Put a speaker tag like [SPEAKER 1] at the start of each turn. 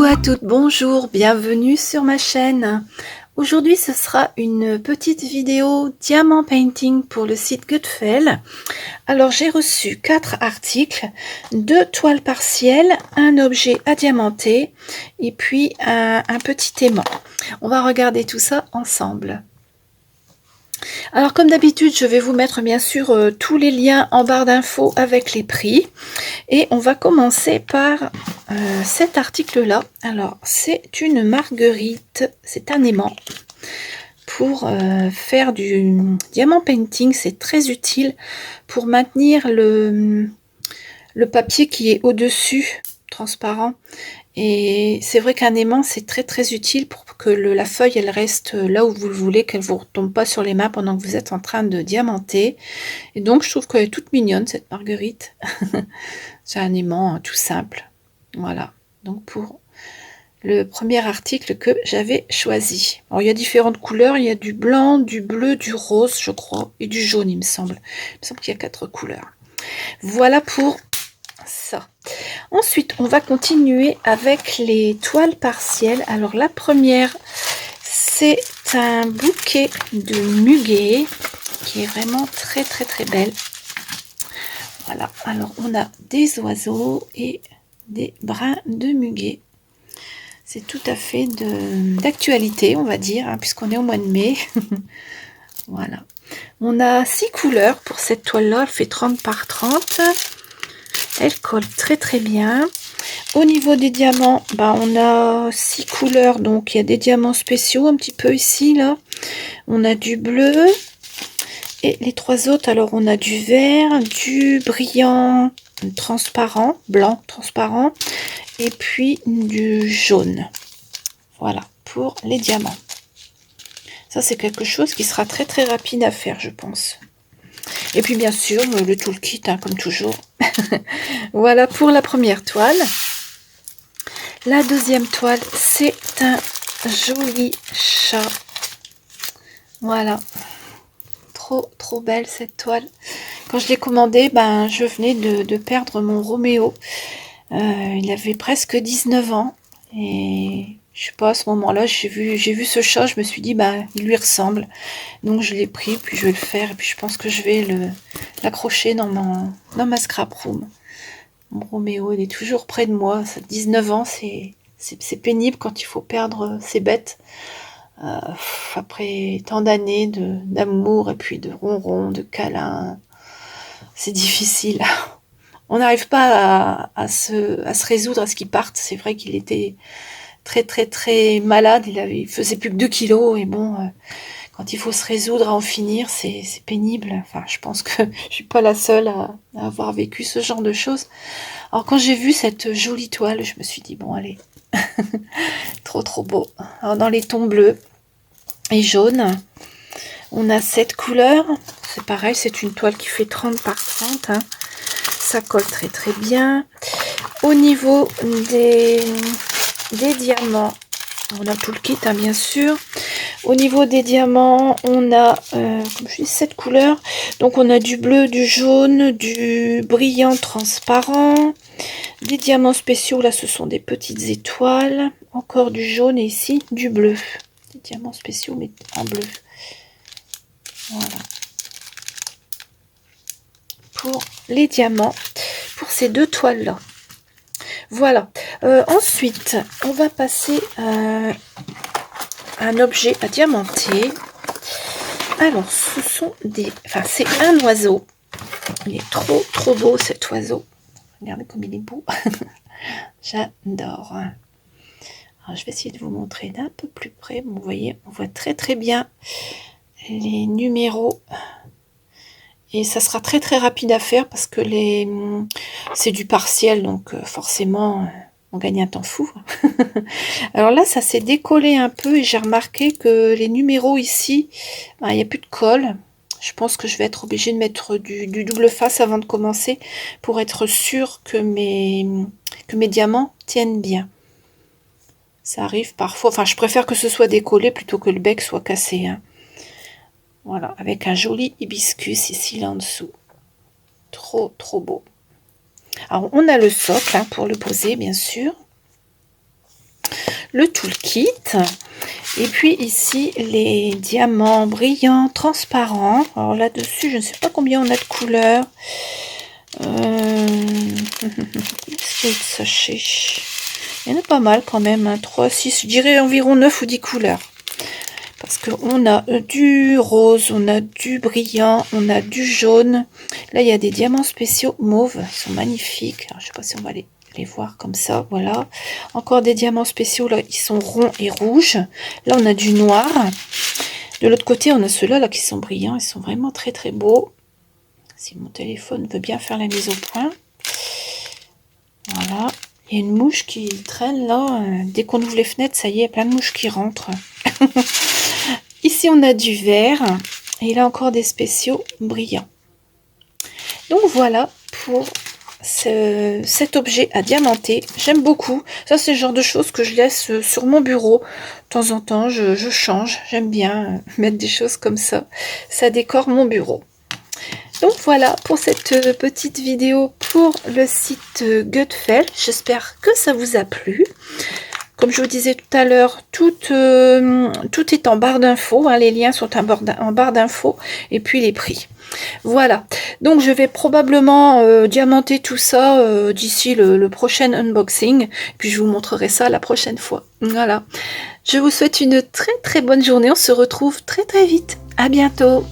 [SPEAKER 1] Coucou à toutes, bonjour, bienvenue sur ma chaîne. Aujourd'hui ce sera une petite vidéo diamant painting pour le site Gutfeld. Alors j'ai reçu 4 articles, 2 toiles partielles, un objet à diamanter et puis un petit aimant. On va regarder tout ça ensemble. Alors comme d'habitude je vais vous mettre bien sûr tous les liens en barre d'infos avec les prix. Et on va commencer par cet article-là. Alors, c'est une marguerite, c'est un aimant. Pour faire du diamant painting, c'est très utile pour maintenir le papier qui est au-dessus, transparent. Et c'est vrai qu'un aimant, c'est très utile pour que la feuille, elle reste là où vous le voulez, qu'elle ne vous retombe pas sur les mains pendant que vous êtes en train de diamanter. Et donc, je trouve qu'elle est toute mignonne, cette marguerite. C'est un aimant tout simple. Voilà. Donc, pour le premier article que j'avais choisi. Alors, il y a différentes couleurs. Il y a du blanc, du bleu, du rose, je crois, et du jaune, il me semble. Il me semble qu'il y a 4 couleurs. Voilà pour ça. Ensuite, on va continuer avec les toiles partielles. Alors, la première, c'est un bouquet de muguet qui est vraiment très belle. Voilà, alors on a des oiseaux et des brins de muguet. C'est tout à fait d'actualité, on va dire, hein, puisqu'on est au mois de mai. Voilà. On a 6 couleurs pour cette toile-là. Elle fait 30 par 30. Elle colle très bien. Au niveau des diamants, bah, on a 6 couleurs. Donc, il y a des diamants spéciaux un petit peu ici, là. On a du bleu. Et les 3 autres, alors on a du vert, du brillant transparent, blanc transparent, et puis du jaune. Voilà, pour les diamants. Ça, c'est quelque chose qui sera très rapide à faire, je pense. Et puis, bien sûr, le toolkit, hein, comme toujours. Voilà pour la première toile. La deuxième toile, c'est un joli chat. Voilà. Trop belle cette toile. Quand je l'ai commandée, ben, je venais de perdre mon Roméo. Il avait presque 19 ans. Et je sais pas, à ce moment-là, j'ai vu ce chat, je me suis dit, bah, il lui ressemble. Donc je l'ai pris, puis je vais le faire. Et puis je pense que je vais l'accrocher dans ma scrap room. Mon Roméo, il est toujours près de moi. 19 ans, c'est pénible quand il faut perdre ses bêtes. Après tant d'années d'amour et puis de ronron, de câlins, c'est difficile. On n'arrive pas à se résoudre à ce qu'il parte. C'est vrai qu'il était très malade. Il faisait plus que 2 kilos. Et bon, quand il faut se résoudre à en finir, c'est pénible. Enfin, je pense que je suis pas la seule à avoir vécu ce genre de choses. Alors, quand j'ai vu cette jolie toile, je me suis dit, bon, allez, trop beau. Alors, dans les tons bleus et jaunes, on a 7 couleurs. C'est pareil, c'est une toile qui fait 30 par 30. Hein. Ça colle très bien. Au niveau des diamants, on a tout le kit, hein, bien sûr. Au niveau des diamants, on a, comme je dis, 7 couleurs. Donc, on a du bleu, du jaune, du brillant transparent. Des diamants spéciaux, là, ce sont des petites étoiles. Encore du jaune et ici, du bleu. Des diamants spéciaux, mais en bleu. Voilà. Pour les diamants, pour ces 2 toiles-là. Voilà. Ensuite, on va passer à un objet à diamanter. Alors, ce sont des... Enfin, c'est un oiseau. Il est trop beau, cet oiseau. Regardez comme il est beau. J'adore. Alors, je vais essayer de vous montrer d'un peu plus près. Vous voyez, on voit très bien les numéros. Et ça sera très rapide à faire parce que c'est du partiel. Donc, forcément, on gagne un temps fou. Alors là, ça s'est décollé un peu et j'ai remarqué que les numéros ici, ben, il n'y a plus de colle. Je pense que je vais être obligée de mettre du double face avant de commencer pour être sûre que mes diamants tiennent bien. Ça arrive parfois, enfin je préfère que ce soit décollé plutôt que le bec soit cassé. Hein. Voilà, avec un joli hibiscus ici là en dessous. Trop beau. Alors on a le socle hein, pour le poser bien sûr. le toolkit. Et puis ici, les diamants brillants, transparents. Alors là-dessus, je ne sais pas combien on a de couleurs. Est-ce qu'il y a de sachets? Il y en a pas mal quand même, hein. 3, 6, je dirais environ 9 ou 10 couleurs. Parce qu'on a du rose, on a du brillant, on a du jaune. Là, il y a des diamants spéciaux mauves, ils sont magnifiques. Alors, je ne sais pas si on va les voir comme ça, voilà. Encore des diamants spéciaux, là, ils sont ronds et rouges. Là, on a du noir. De l'autre côté, on a ceux-là là, qui sont brillants, ils sont vraiment très très beaux. Si mon téléphone veut bien faire la mise au point. Voilà. Il y a une mouche qui traîne là. Dès qu'on ouvre les fenêtres, ça y est, il y a plein de mouches qui rentrent. Ici, on a du vert. Et là, encore des spéciaux brillants. Donc, voilà pour cet objet à diamanter. J'aime beaucoup. Ça, c'est le genre de choses que je laisse sur mon bureau. De temps en temps, je change. J'aime bien mettre des choses comme ça. Ça décore mon bureau. Donc voilà pour cette petite vidéo pour le site Gutfeld. J'espère que ça vous a plu. Comme je vous disais tout à l'heure, tout est en barre d'infos. Hein, les liens sont en barre d'infos. Et puis les prix. Voilà. Donc je vais probablement diamanter tout ça d'ici le prochain unboxing. Puis je vous montrerai ça la prochaine fois. Voilà. Je vous souhaite une très très bonne journée. On se retrouve très très vite. À bientôt.